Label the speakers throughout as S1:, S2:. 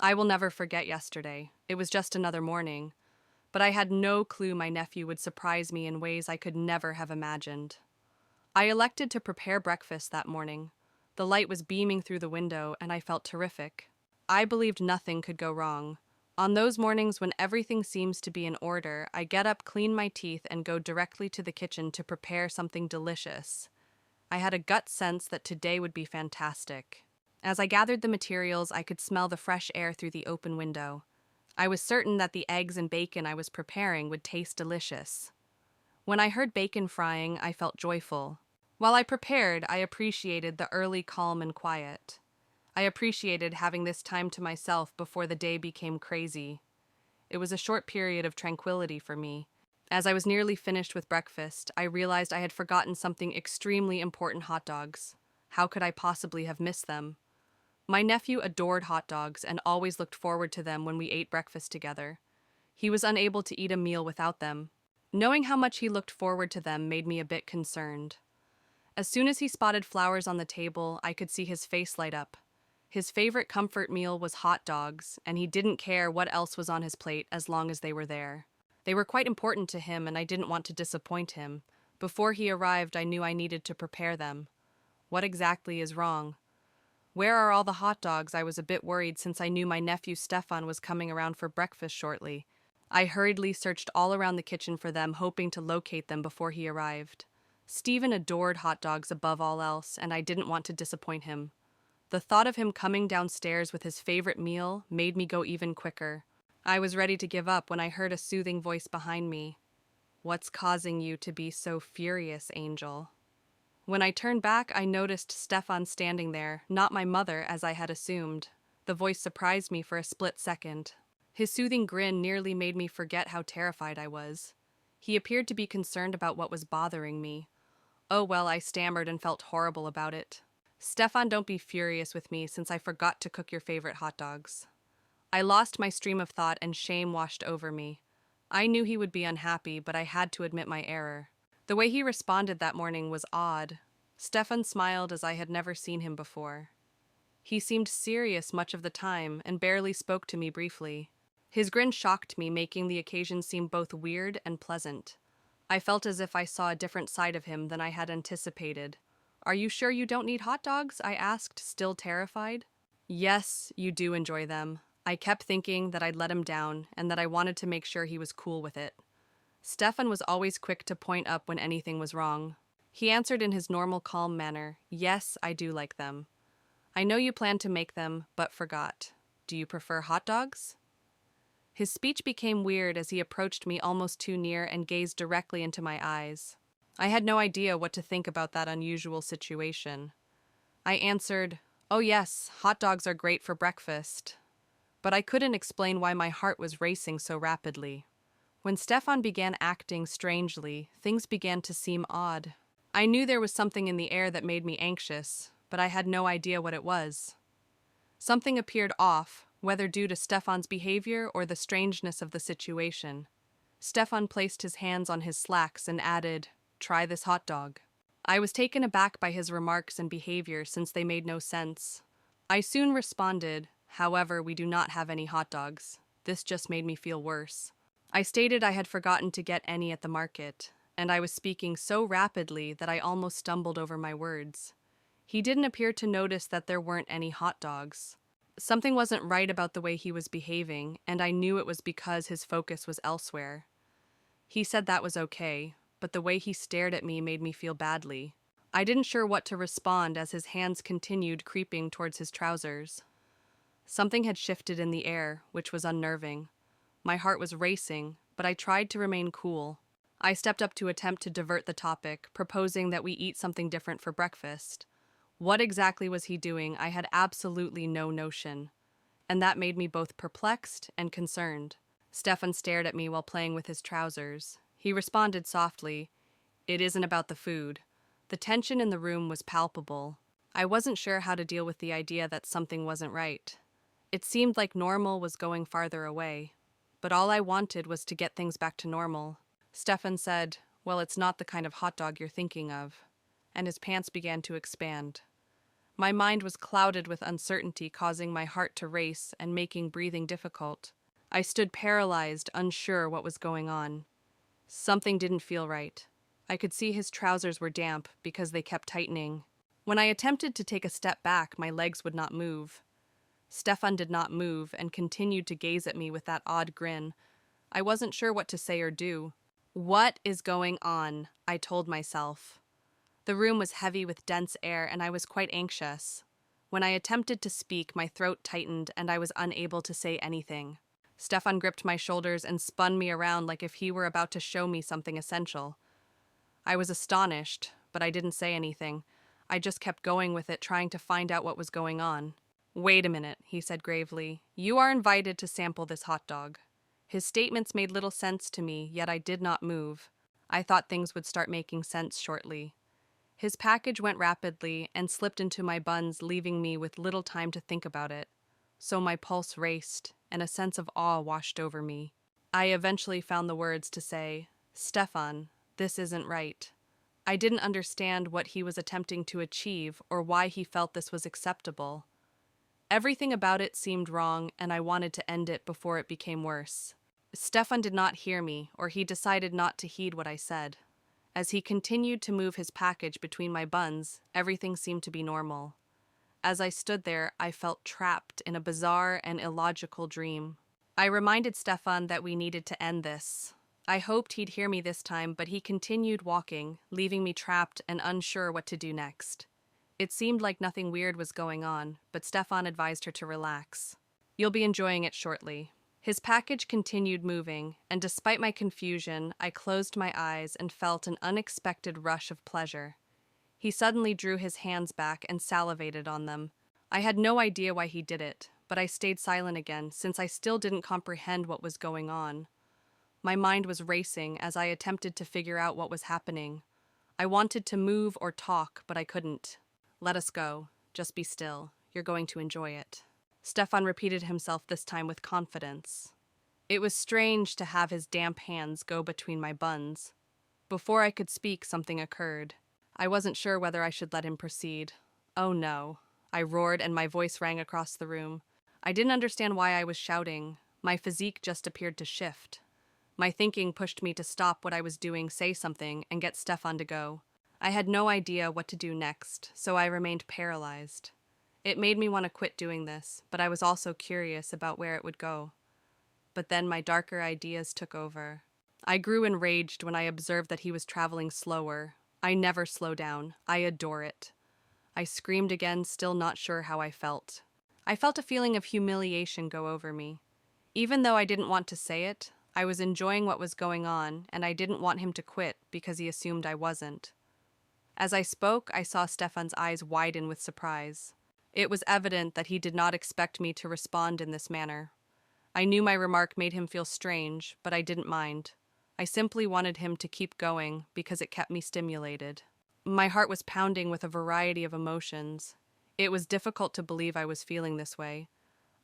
S1: I will never forget yesterday. It was just another morning, but I had no clue my nephew would surprise me in ways I could never have imagined. I elected to prepare breakfast that morning. The light was beaming through the window, and I felt terrific. I believed nothing could go wrong. On those mornings when everything seems to be in order, I get up, clean my teeth, and go directly to the kitchen to prepare something delicious. I had a gut sense that today would be fantastic. As I gathered the materials, I could smell the fresh air through the open window. I was certain that the eggs and bacon I was preparing would taste delicious. When I heard bacon frying, I felt joyful. While I prepared, I appreciated the early calm and quiet. I appreciated having this time to myself before the day became crazy. It was a short period of tranquility for me. As I was nearly finished with breakfast, I realized I had forgotten something extremely important: hot dogs. How could I possibly have missed them? My nephew adored hot dogs and always looked forward to them when we ate breakfast together. He was unable to eat a meal without them. Knowing how much he looked forward to them made me a bit concerned. As soon as he spotted flowers on the table, I could see his face light up. His favorite comfort meal was hot dogs, and he didn't care what else was on his plate as long as they were there. They were quite important to him, and I didn't want to disappoint him. Before he arrived, I knew I needed to prepare them. What exactly is wrong? Where are all the hot dogs? I was a bit worried since I knew my nephew Stefan was coming around for breakfast shortly. I hurriedly searched all around the kitchen for them, hoping to locate them before he arrived. Stephen adored hot dogs above all else, and I didn't want to disappoint him. The thought of him coming downstairs with his favorite meal made me go even quicker. I was ready to give up when I heard a soothing voice behind me. "What's causing you to be so furious, Angel?" When I turned back, I noticed Stefan standing there, not my mother as I had assumed. The voice surprised me for a split second. His soothing grin nearly made me forget how terrified I was. He appeared to be concerned about what was bothering me. "Oh well," I stammered and felt horrible about it. "Stefan, don't be furious with me since I forgot to cook your favorite hot dogs." I lost my stream of thought and shame washed over me. I knew he would be unhappy, but I had to admit my error. The way he responded that morning was odd. Stefan smiled as I had never seen him before. He seemed serious much of the time and barely spoke to me briefly. His grin shocked me, making the occasion seem both weird and pleasant. I felt as if I saw a different side of him than I had anticipated. "Are you sure you don't need hot dogs?" I asked, still terrified. "Yes, you do enjoy them." I kept thinking that I'd let him down and that I wanted to make sure he was cool with it. Stefan was always quick to point up when anything was wrong. He answered in his normal calm manner, "Yes, I do like them. I know you planned to make them, but forgot. Do you prefer hot dogs?" His speech became weird as he approached me almost too near and gazed directly into my eyes. I had no idea what to think about that unusual situation. I answered, "Oh yes, hot dogs are great for breakfast." But I couldn't explain why my heart was racing so rapidly. When Stefan began acting strangely, things began to seem odd. I knew there was something in the air that made me anxious, but I had no idea what it was. Something appeared off, whether due to Stefan's behavior or the strangeness of the situation. Stefan placed his hands on his slacks and added, "Try this hot dog." I was taken aback by his remarks and behavior since they made no sense. I soon responded, "However, we do not have any hot dogs." This just made me feel worse. I stated I had forgotten to get any at the market, and I was speaking so rapidly that I almost stumbled over my words. He didn't appear to notice that there weren't any hot dogs. Something wasn't right about the way he was behaving, and I knew it was because his focus was elsewhere. He said that was okay, but the way he stared at me made me feel badly. I didn't sure what to respond as his hands continued creeping towards his trousers. Something had shifted in the air, which was unnerving. My heart was racing, but I tried to remain cool. I stepped up to attempt to divert the topic, proposing that we eat something different for breakfast. What exactly was he doing? I had absolutely no notion. And that made me both perplexed and concerned. Stefan stared at me while playing with his trousers. He responded softly, "It isn't about the food." The tension in the room was palpable. I wasn't sure how to deal with the idea that something wasn't right. It seemed like normal was going farther away. But all I wanted was to get things back to normal. Stefan said, "Well, it's not the kind of hot dog you're thinking of." And his pants began to expand. My mind was clouded with uncertainty, causing my heart to race and making breathing difficult. I stood paralyzed, unsure what was going on. Something didn't feel right. I could see his trousers were damp because they kept tightening. When I attempted to take a step back, my legs would not move. Stefan did not move and continued to gaze at me with that odd grin. I wasn't sure what to say or do. "What is going on?" I told myself. The room was heavy with dense air, and I was quite anxious. When I attempted to speak, my throat tightened, and I was unable to say anything. Stefan gripped my shoulders and spun me around like if he were about to show me something essential. I was astonished, but I didn't say anything. I just kept going with it, trying to find out what was going on. "Wait a minute," he said gravely. "You are invited to sample this hot dog." His statements made little sense to me, yet I did not move. I thought things would start making sense shortly. His package went rapidly and slipped into my buns, leaving me with little time to think about it. So my pulse raced, and a sense of awe washed over me. I eventually found the words to say, "Stefan, this isn't right." I didn't understand what he was attempting to achieve or why he felt this was acceptable. Everything about it seemed wrong, and I wanted to end it before it became worse. Stefan did not hear me, or he decided not to heed what I said. As he continued to move his package between my buns, everything seemed to be normal. As I stood there, I felt trapped in a bizarre and illogical dream. I reminded Stefan that we needed to end this. I hoped he'd hear me this time, but he continued walking, leaving me trapped and unsure what to do next. It seemed like nothing weird was going on, but Stefan advised her to relax. "You'll be enjoying it shortly." His package continued moving, and despite my confusion, I closed my eyes and felt an unexpected rush of pleasure. He suddenly drew his hands back and salivated on them. I had no idea why he did it, but I stayed silent again since I still didn't comprehend what was going on. My mind was racing as I attempted to figure out what was happening. I wanted to move or talk, but I couldn't. "Let us go. Just be still. You're going to enjoy it." Stefan repeated himself this time with confidence. It was strange to have his damp hands go between my buns. Before I could speak, something occurred. I wasn't sure whether I should let him proceed. "Oh no," I roared, and my voice rang across the room. I didn't understand why I was shouting. My physique just appeared to shift. My thinking pushed me to stop what I was doing, say something, and get Stefan to go. I had no idea what to do next, so I remained paralyzed. It made me want to quit doing this, but I was also curious about where it would go. But then my darker ideas took over. I grew enraged when I observed that he was traveling slower. I never slow down. I adore it. I screamed again, still not sure how I felt. I felt a feeling of humiliation go over me. Even though I didn't want to say it, I was enjoying what was going on, and I didn't want him to quit because he assumed I wasn't. As I spoke, I saw Stefan's eyes widen with surprise. It was evident that he did not expect me to respond in this manner. I knew my remark made him feel strange, but I didn't mind. I simply wanted him to keep going because it kept me stimulated. My heart was pounding with a variety of emotions. It was difficult to believe I was feeling this way.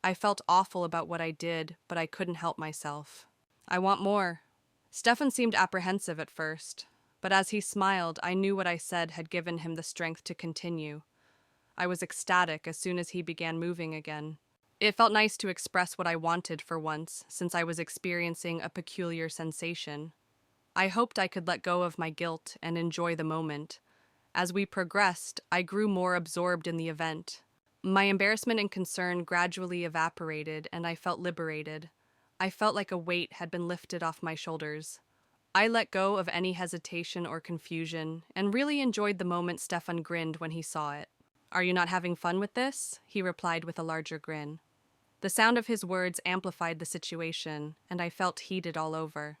S1: I felt awful about what I did, but I couldn't help myself. "I want more." Stefan seemed apprehensive at first, but as he smiled, I knew what I said had given him the strength to continue. I was ecstatic as soon as he began moving again. It felt nice to express what I wanted for once, since I was experiencing a peculiar sensation. I hoped I could let go of my guilt and enjoy the moment. As we progressed, I grew more absorbed in the event. My embarrassment and concern gradually evaporated, and I felt liberated. I felt like a weight had been lifted off my shoulders. I let go of any hesitation or confusion, and really enjoyed the moment Stefan grinned when he saw it. "Are you not having fun with this?" he replied with a larger grin. The sound of his words amplified the situation, and I felt heated all over.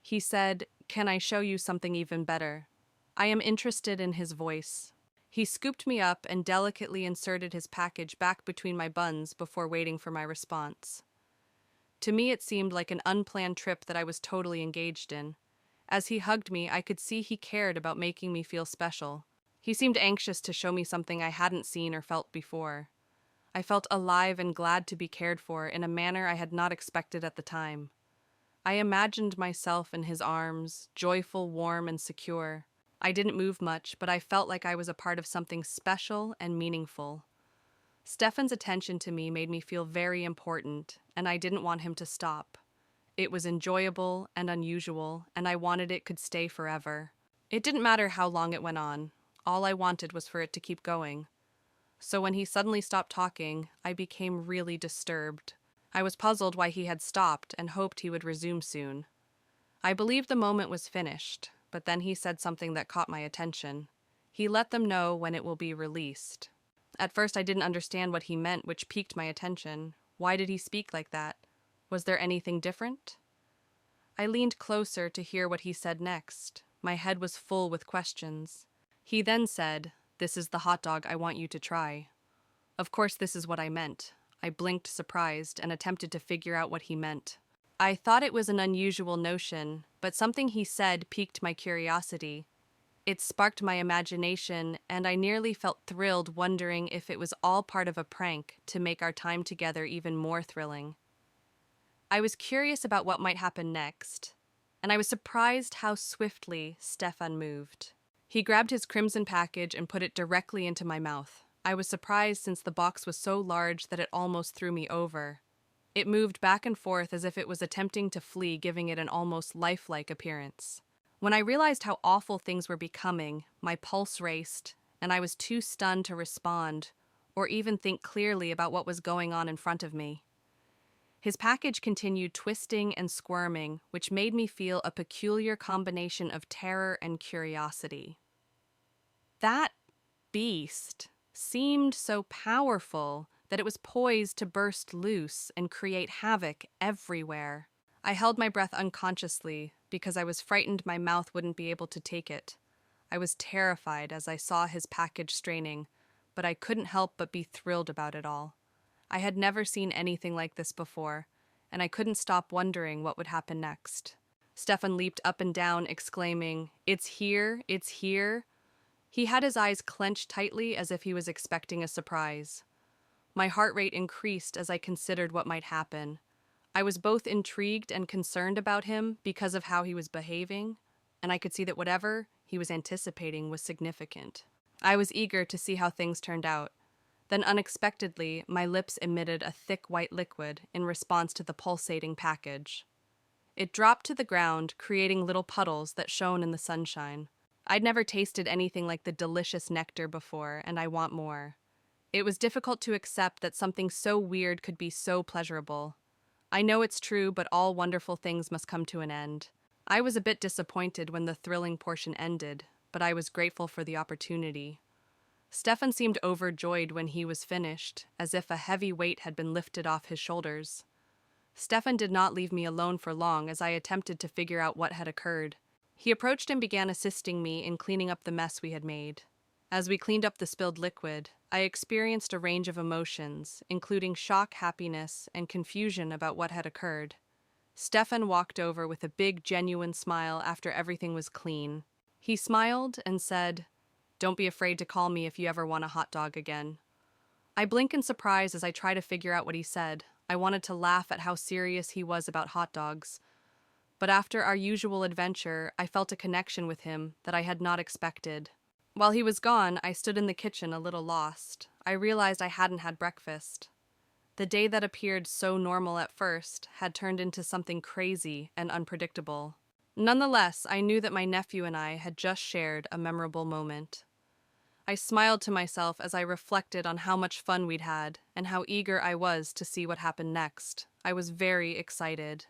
S1: He said, "Can I show you something even better?" I am interested in his voice. He scooped me up and delicately inserted his package back between my buns before waiting for my response. To me, it seemed like an unplanned trip that I was totally engaged in. As he hugged me, I could see he cared about making me feel special. He seemed anxious to show me something I hadn't seen or felt before. I felt alive and glad to be cared for in a manner I had not expected at the time. I imagined myself in his arms, joyful, warm, and secure. I didn't move much, but I felt like I was a part of something special and meaningful. Stefan's attention to me made me feel very important, and I didn't want him to stop. It was enjoyable and unusual, and I wanted it could stay forever. It didn't matter how long it went on. All I wanted was for it to keep going. So when he suddenly stopped talking, I became really disturbed. I was puzzled why he had stopped and hoped he would resume soon. I believed the moment was finished, but then he said something that caught my attention. He let them know when it will be released. At first I didn't understand what he meant, which piqued my attention. Why did he speak like that? Was there anything different? I leaned closer to hear what he said next. My head was full with questions. He then said, "This is the hot dog I want you to try." Of course, this is what I meant. I blinked surprised and attempted to figure out what he meant. I thought it was an unusual notion, but something he said piqued my curiosity. It sparked my imagination, and I nearly felt thrilled, wondering if it was all part of a prank to make our time together even more thrilling. I was curious about what might happen next, and I was surprised how swiftly Stefan moved. He grabbed his crimson package and put it directly into my mouth. I was surprised since the box was so large that it almost threw me over. It moved back and forth as if it was attempting to flee, giving it an almost lifelike appearance. When I realized how awful things were becoming, my pulse raced, and I was too stunned to respond or even think clearly about what was going on in front of me. His package continued twisting and squirming, which made me feel a peculiar combination of terror and curiosity. That beast seemed so powerful that it was poised to burst loose and create havoc everywhere. I held my breath unconsciously because I was frightened my mouth wouldn't be able to take it. I was terrified as I saw his package straining, but I couldn't help but be thrilled about it all. I had never seen anything like this before, and I couldn't stop wondering what would happen next. Stefan leaped up and down, exclaiming, "It's here! It's here!" He had his eyes clenched tightly as if he was expecting a surprise. My heart rate increased as I considered what might happen. I was both intrigued and concerned about him because of how he was behaving, and I could see that whatever he was anticipating was significant. I was eager to see how things turned out. Then unexpectedly, my lips emitted a thick white liquid in response to the pulsating package. It dropped to the ground, creating little puddles that shone in the sunshine. I'd never tasted anything like the delicious nectar before, and I want more. It was difficult to accept that something so weird could be so pleasurable. I know it's true, but all wonderful things must come to an end. I was a bit disappointed when the thrilling portion ended, but I was grateful for the opportunity. Stefan seemed overjoyed when he was finished, as if a heavy weight had been lifted off his shoulders. Stefan did not leave me alone for long as I attempted to figure out what had occurred. He approached and began assisting me in cleaning up the mess we had made. As we cleaned up the spilled liquid, I experienced a range of emotions, including shock, happiness, and confusion about what had occurred. Stefan walked over with a big, genuine smile after everything was clean. He smiled and said, "Don't be afraid to call me if you ever want a hot dog again." I blink in surprise as I try to figure out what he said. I wanted to laugh at how serious he was about hot dogs. But after our usual adventure, I felt a connection with him that I had not expected. While he was gone, I stood in the kitchen a little lost. I realized I hadn't had breakfast. The day that appeared so normal at first had turned into something crazy and unpredictable. Nonetheless, I knew that my nephew and I had just shared a memorable moment. I smiled to myself as I reflected on how much fun we'd had and how eager I was to see what happened next. I was very excited.